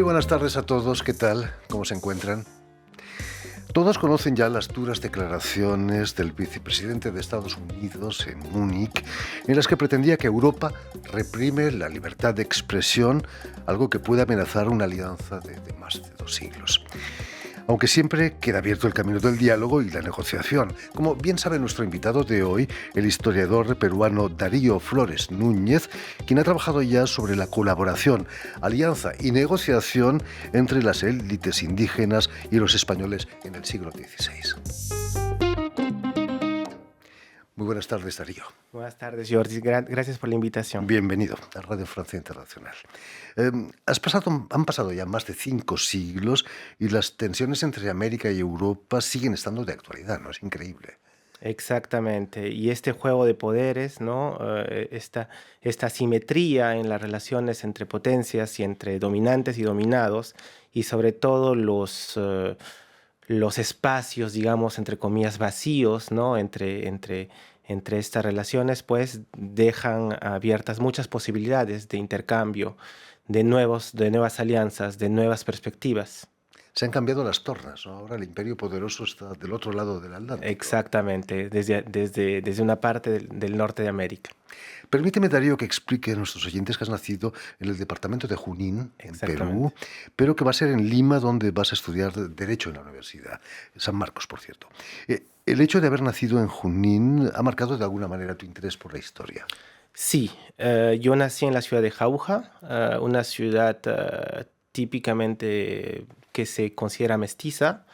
buenas tardes a todos, ¿qué tal? ¿Cómo se encuentran? Todos conocen ya las duras declaraciones del vicepresidente de Estados Unidos en Múnich, en las que pretendía que Europa reprime la libertad de expresión, algo que puede amenazar una alianza de más de 2 siglos. Aunque siempre queda abierto el camino del diálogo y la negociación. Como bien sabe nuestro invitado de hoy, el historiador peruano Darío Flores Núñez, quien ha trabajado ya sobre la colaboración, alianza y negociación entre las élites indígenas y los españoles en el siglo XVI. Muy buenas tardes, Darío. Buenas tardes, Jordi. Gracias por la invitación. Bienvenido a Radio Francia Internacional. Han pasado ya más de 5 siglos y las tensiones entre América y Europa siguen estando de actualidad, ¿no? Es increíble. Exactamente. Y este juego de poderes, ¿no? Esta simetría en las relaciones entre potencias y entre dominantes y dominados, y sobre todo los espacios, digamos, entre comillas, vacíos, ¿no? Entre estas relaciones, pues dejan abiertas muchas posibilidades de intercambio, de nuevas alianzas, de nuevas perspectivas. Se han cambiado las tornas, ¿no? Ahora el imperio poderoso está del otro lado del Atlántico. Exactamente, desde una parte del norte de América. Permíteme, Darío, que explique a nuestros oyentes que has nacido en el departamento de Junín, en Perú, Exactamente. pero que va a ser en Lima donde vas a estudiar Derecho en la Universidad, San Marcos, por cierto. El hecho de haber nacido en Junín ha marcado de alguna manera tu interés por la historia. Sí, yo nací en la ciudad de Jauja, una ciudad típicamente que se considera mestiza,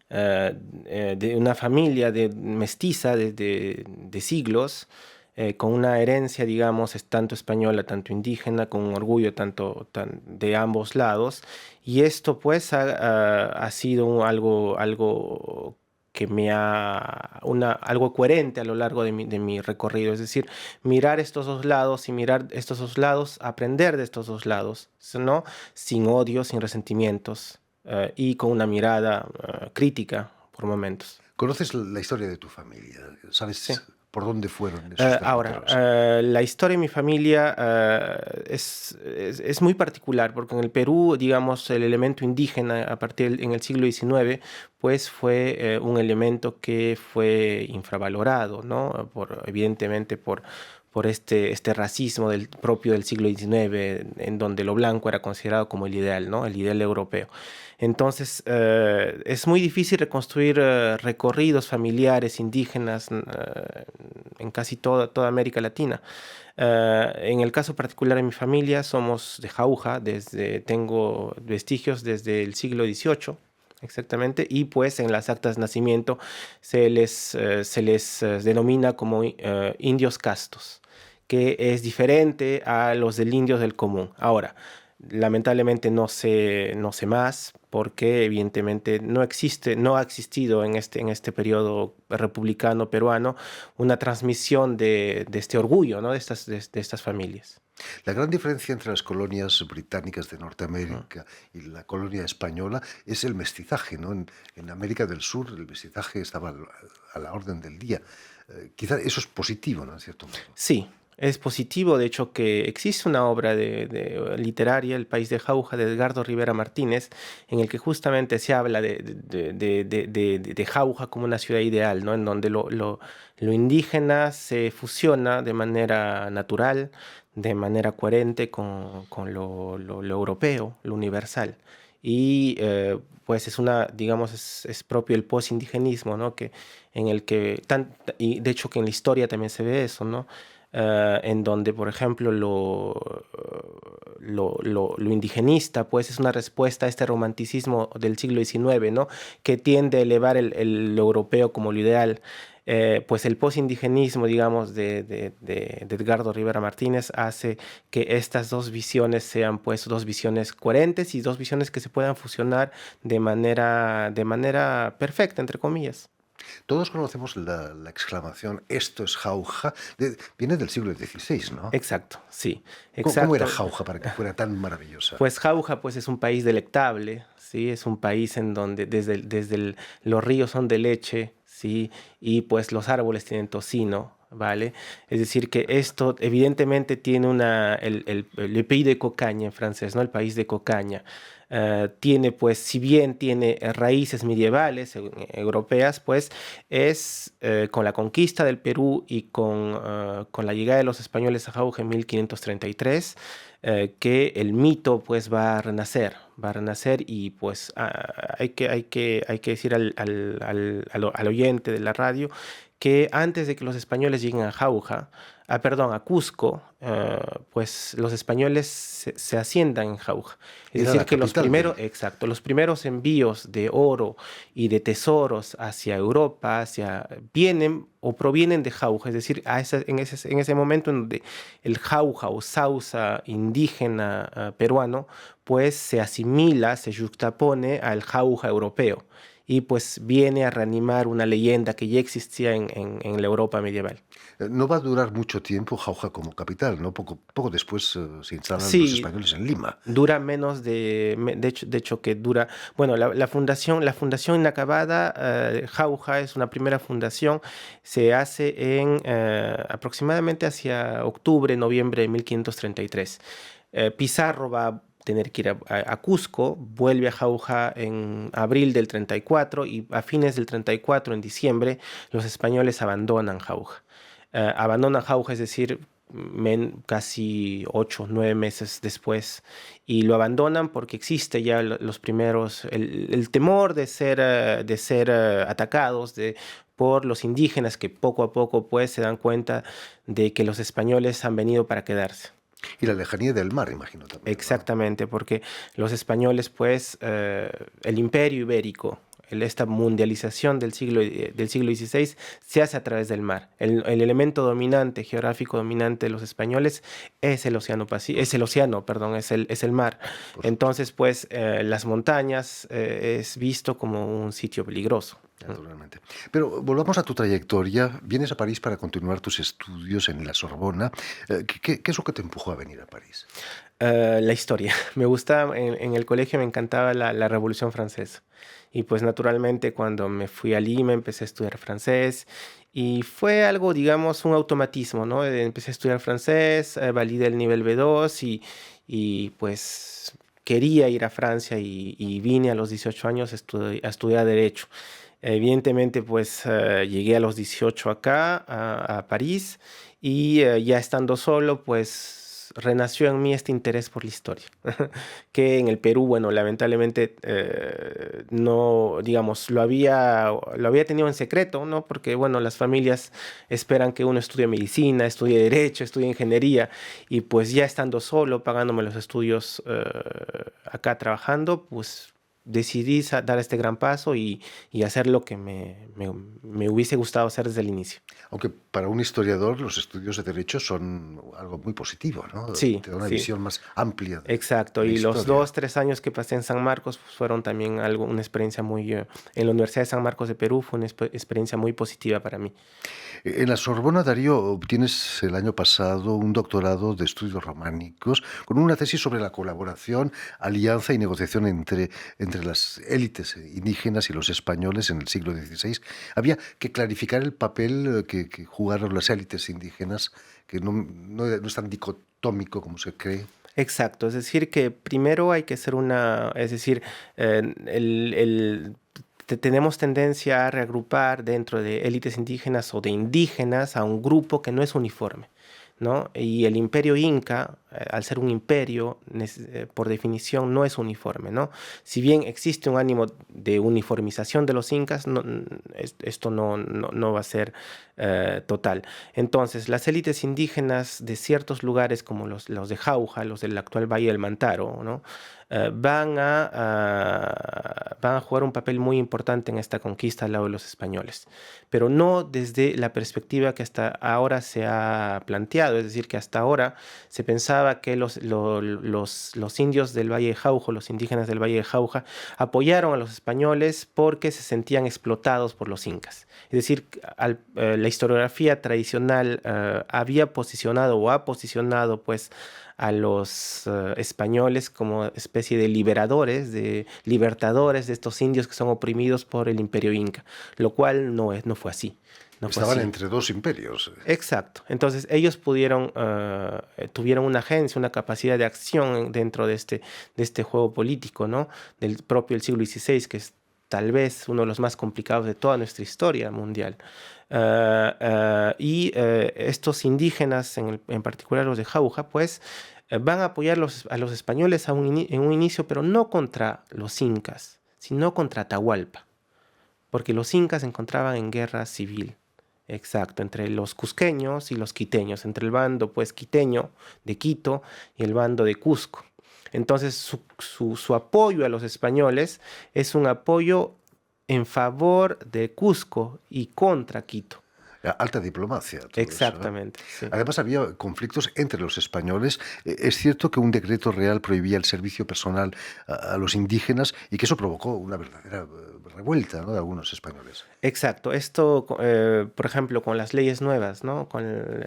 de una familia mestiza de siglos, con una herencia, digamos, tanto española, tanto indígena, con un orgullo de ambos lados. Y esto, pues, ha sido algo que algo coherente a lo largo de mi recorrido. Es decir, mirar estos dos lados y mirar estos dos lados, aprender de estos dos lados, ¿no? Sin odio, sin resentimientos, y con una mirada crítica por momentos. ¿Conoces la historia de tu familia? Sí. ¿Sabes por dónde fueron esos Ahora, derroteros? la historia de mi familia es muy particular, porque en el Perú, digamos, el elemento indígena en el siglo XIX, pues fue un elemento que fue infravalorado, ¿no? Evidentemente por este racismo propio del siglo XIX, en donde lo blanco era considerado como el ideal, ¿no? El ideal europeo. Entonces, es muy difícil reconstruir recorridos familiares indígenas en casi toda América Latina. En el caso particular de mi familia, somos de Jauja, tengo vestigios desde el siglo XVIII, exactamente, y pues en las actas de nacimiento se les denomina como indios castos, que es diferente a los del indios del común. Ahora, lamentablemente no sé más, porque evidentemente no ha existido en este periodo republicano peruano una transmisión de este orgullo, ¿no? de estas familias. La gran diferencia entre las colonias británicas de Mm. Norteamérica y la colonia española es el mestizaje, ¿no? En América del Sur el mestizaje estaba a la orden del día. Quizá eso es positivo, ¿no? En cierto modo. Sí, es positivo, de hecho, que existe una obra literaria, El país de Jauja, de Edgardo Rivera Martínez, en el que justamente se habla de Jauja como una ciudad ideal, ¿no? En donde lo indígena se fusiona de manera natural, de manera coherente con lo europeo, lo universal. Y pues digamos, es propio el posindigenismo, ¿no? Y de hecho que en la historia también se ve eso, ¿no? En donde, por ejemplo, lo indigenista, pues es una respuesta a este romanticismo del siglo XIX, ¿no? Que tiende a elevar lo europeo como lo ideal. Pues el posindigenismo, digamos, de Edgardo Rivera Martínez hace que estas dos visiones sean, pues, dos visiones coherentes y dos visiones que se puedan fusionar de manera perfecta, entre comillas. Todos conocemos la exclamación «esto es Jauja», viene del siglo XVI, ¿no? Exacto, sí, ¿Cómo era exacto. Jauja para que fuera tan maravillosa? Pues Jauja, pues es un país delectable, ¿sí? Es un país en donde los ríos son de leche, ¿sí? Y pues los árboles tienen tocino, ¿vale? Es decir, que esto evidentemente tiene le pays de cocaña en francés, ¿no? El país de cocaña. tiene, pues, si bien tiene raíces medievales europeas, pues es con la conquista del Perú y con la llegada de los españoles a Jauja en 1533 que el mito pues va a renacer y pues hay que decir al oyente de la radio que antes de que los españoles lleguen a Jauja, perdón, a Cusco, pues los españoles se asientan en Jauja. Es Era decir, la que los capital primeros, exacto, los primeros envíos de oro y de tesoros hacia Europa, vienen o provienen de Jauja, es decir, en ese momento en donde el Jauja o Sausa indígena peruano, pues se asimila, se juxtapone al Jauja europeo y pues viene a reanimar una leyenda que ya existía en la Europa medieval. No va a durar mucho tiempo Jauja como capital, ¿no? Poco después se instalan los Sí, españoles en Lima. dura menos de hecho que dura, bueno, la fundación inacabada, Jauja es una primera fundación, se hace en aproximadamente hacia octubre, noviembre de 1533. Pizarro va a tener que ir a Cusco, vuelve a Jauja en abril del 34 y a fines del 34, en diciembre, los españoles abandonan Jauja. Abandonan Jauja, es decir, casi 8 o 9 meses después, y lo abandonan porque existe ya los primeros, el temor de ser atacados por los indígenas que poco a poco pues se dan cuenta de que los españoles han venido para quedarse. Y la lejanía del mar, imagino también, ¿no? Exactamente, porque los españoles, pues, el imperio ibérico, esta mundialización del siglo XVI se hace a través del mar. El elemento dominante, geográfico dominante de los españoles es el océano es el océano, perdón, es el mar. Por supuesto, Entonces, pues, las montañas es visto como un sitio peligroso. naturalmente. Pero volvamos a tu trayectoria. Vienes a París para continuar tus estudios en la Sorbona. ¿Qué es lo que te empujó a venir a París? La historia. Me gustaba, en el colegio me encantaba la Revolución Francesa. Y pues naturalmente cuando me fui a Lima empecé a estudiar francés y fue algo, digamos, un automatismo, ¿no? Empecé a estudiar francés, validé el nivel B2 y pues quería ir a Francia y vine a los 18 años a estudiar Derecho. Evidentemente, pues llegué a los 18 acá, a París, y ya estando solo, pues renació en mí este interés por la historia, que en el Perú, bueno, lamentablemente no, digamos, lo había tenido en secreto, ¿no? Porque, bueno, las familias esperan que uno estudie medicina, estudie derecho, estudie ingeniería, y pues ya estando solo, pagándome los estudios acá trabajando, pues decidí dar este gran paso y hacer lo que me hubiese gustado hacer desde el inicio. Aunque para un historiador los estudios de derecho son algo muy positivo, ¿no? Sí, Te da una sí. visión más amplia Exacto, de la y los historia. 2, 3 años que pasé en San Marcos pues, fueron también una experiencia en la Universidad de San Marcos de Perú fue una experiencia muy positiva para mí. En la Sorbona, Darío, obtienes el año pasado un doctorado de estudios románicos con una tesis sobre la colaboración, alianza y negociación entre las élites indígenas y los españoles en el siglo XVI. Había que clarificar el papel que jugaron las élites indígenas, que no es tan dicotómico como se cree. Exacto, es decir, que primero hay que hacer es decir, tenemos tendencia a reagrupar dentro de élites indígenas o de indígenas a un grupo que no es uniforme, ¿no? Y el imperio inca, al ser un imperio, por definición no es uniforme, ¿no? Si bien existe un ánimo de uniformización de los incas, esto no va a ser total. Entonces, las élites indígenas de ciertos lugares, como los de Jauja, los del actual Valle del Mantaro, ¿no? Van a jugar un papel muy importante en esta conquista al lado de los españoles, pero no desde la perspectiva que hasta ahora se ha planteado, es decir, que hasta ahora se pensaba que los indios del Valle de Jauja, los indígenas del Valle de Jauja, apoyaron a los españoles porque se sentían explotados por los incas. Es decir, la historiografía tradicional había posicionado o ha posicionado pues a los españoles como especie de liberadores, de libertadores de estos indios que son oprimidos por el imperio inca, lo cual no fue así. No fue Estaban así. entre dos imperios. Exacto. Entonces ellos tuvieron una agencia, una capacidad de acción dentro de este juego político, ¿no? Del propio el siglo XVI, que es tal vez uno de los más complicados de toda nuestra historia mundial. Estos indígenas, en particular los de Jauja, pues van a apoyar a los españoles en un inicio, pero no contra los incas, sino contra Atahualpa, porque los incas se encontraban en guerra civil. Exacto, entre los cusqueños y los quiteños, entre el bando pues quiteño de Quito y el bando de Cusco. Entonces su apoyo a los españoles es un apoyo en favor de Cusco y contra Quito. Alta diplomacia, todo eso, ¿eh? Exactamente, sí. Además, había conflictos entre los españoles. Es cierto que un decreto real prohibía el servicio personal a los indígenas y que eso provocó una verdadera revuelta, ¿no?, de algunos españoles. Exacto, esto, por ejemplo, con las leyes nuevas, ¿no? Con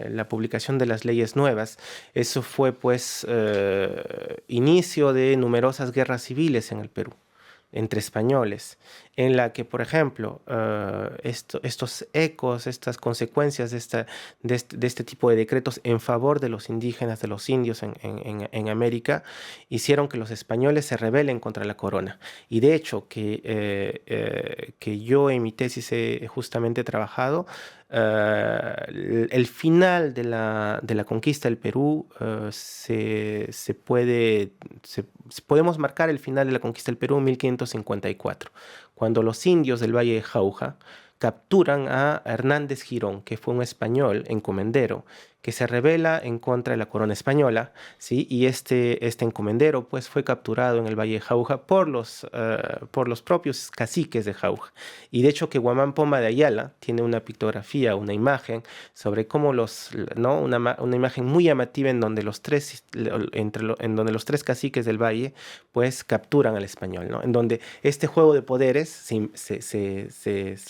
la publicación de las leyes nuevas, eso fue pues inicio de numerosas guerras civiles en el Perú entre españoles, en la que, por ejemplo, estos ecos, estas consecuencias de este tipo de decretos en favor de los indígenas, de los indios en América, hicieron que los españoles se rebelen contra la corona. Y de hecho, que yo en mi tesis he justamente trabajado, el final de la conquista del Perú, podemos marcar el final de la conquista del Perú en 1554, cuando los indios del Valle de Jauja capturan a Hernández Girón, que fue un español encomendero, que se rebela en contra de la corona española, ¿sí? Y este encomendero pues, fue capturado en el Valle de Jauja por los propios caciques de Jauja. Y de hecho que Guamán Poma de Ayala tiene una pictografía, una imagen sobre cómo ¿no? Una imagen muy llamativa en donde en donde los tres caciques del valle pues capturan al español, ¿no? En donde este juego de poderes se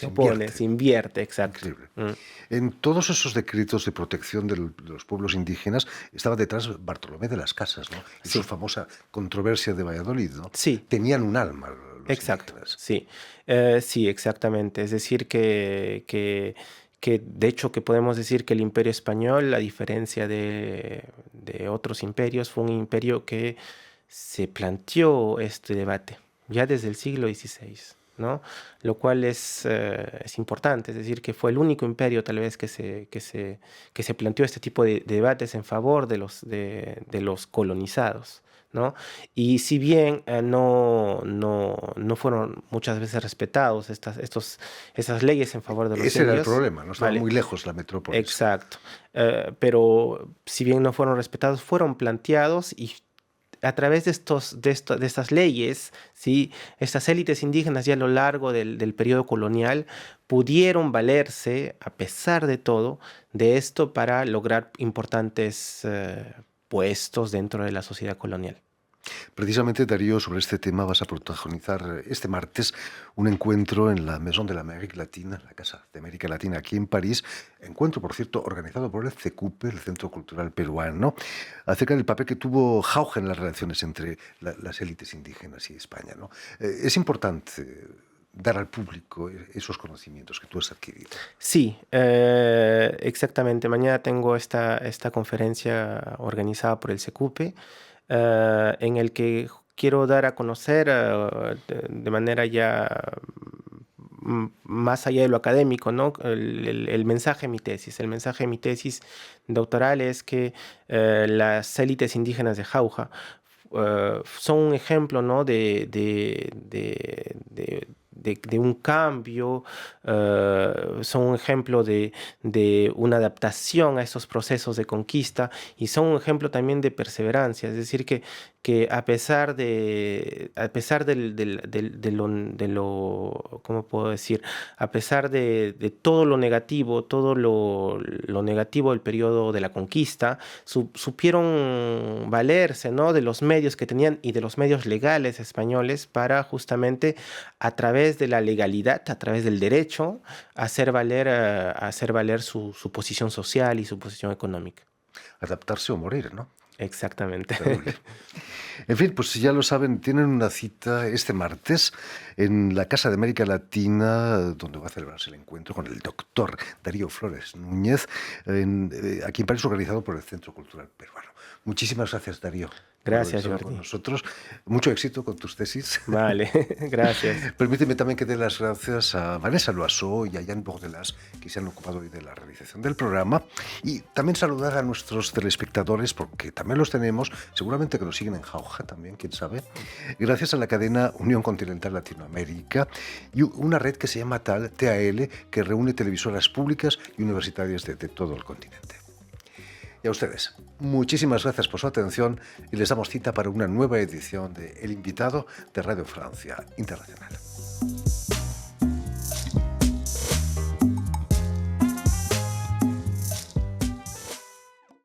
opone, se invierte, exacto. Increíble. En todos esos decretos de protección de los pueblos indígenas estaba detrás Bartolomé de las Casas, ¿no? Y Sí. su famosa controversia de Valladolid, ¿no? Sí. Tenían un alma los Exacto, indígenas. sí. Sí, exactamente. Es decir, que de hecho que podemos decir que el Imperio Español, a diferencia de otros imperios, fue un imperio que se planteó este debate ya desde el siglo XVI, ¿no? Lo cual es importante, es decir, que fue el único imperio tal vez que se planteó este tipo de debates en favor de los colonizados, ¿no? Y si bien no fueron muchas veces respetados esas leyes en favor de los Ese era el indios, problema, no estaba ¿vale? muy lejos la metrópolis. Exacto. Pero si bien no fueron respetados, fueron planteados y a través de estas leyes, ¿sí? Estas élites indígenas ya a lo largo del periodo colonial pudieron valerse, a pesar de todo, de esto para lograr importantes puestos dentro de la sociedad colonial. Precisamente, Darío, sobre este tema vas a protagonizar este martes un encuentro en la Maison de l'Amérique Latina, la Casa de América Latina, aquí en París. Encuentro, por cierto, organizado por el CECUPE, el Centro Cultural Peruano, acerca del papel que tuvo Jauja en las relaciones entre las élites indígenas y España, ¿no? Es importante dar al público esos conocimientos que tú has adquirido. Sí, exactamente. Mañana tengo esta conferencia organizada por el CECUPE, en el que quiero dar a conocer de manera ya más allá de lo académico, ¿no? El mensaje de mi tesis. El mensaje de mi tesis doctoral es que las élites indígenas de Jauja son un ejemplo, ¿no? De un cambio, son un ejemplo de una adaptación a esos procesos de conquista y son un ejemplo también de perseverancia. Es decir, que a pesar de lo, ¿cómo puedo decir? A pesar de todo lo negativo, todo lo negativo del periodo de la conquista, supieron valerse, ¿no? De los medios que tenían y de los medios legales españoles para justamente a través de la legalidad, a través del derecho, hacer valer su posición social y su posición económica. Adaptarse o morir, ¿no? Exactamente. Terrible. En fin, pues ya lo saben, tienen una cita este martes en la Casa de América Latina, donde va a celebrarse el encuentro con el doctor Darío Flores Núñez, aquí en París, organizado por el Centro Cultural Peruano. Muchísimas gracias, Darío, por haber Gracias, estado con Jordi. nosotros. Mucho éxito con tus tesis. Vale, gracias. Permíteme también que dé las gracias a Vanessa Loiseau y a Jan Bordelas, que se han ocupado hoy de la realización del programa, y también saludar a nuestros telespectadores, porque también los tenemos, seguramente que nos siguen en Jauja también, quién sabe, gracias a la cadena Unión Continental Latinoamérica y una red que se llama TAL, que reúne televisoras públicas y universitarias de todo el continente. Y a ustedes, muchísimas gracias por su atención y les damos cita para una nueva edición de El Invitado de Radio Francia Internacional.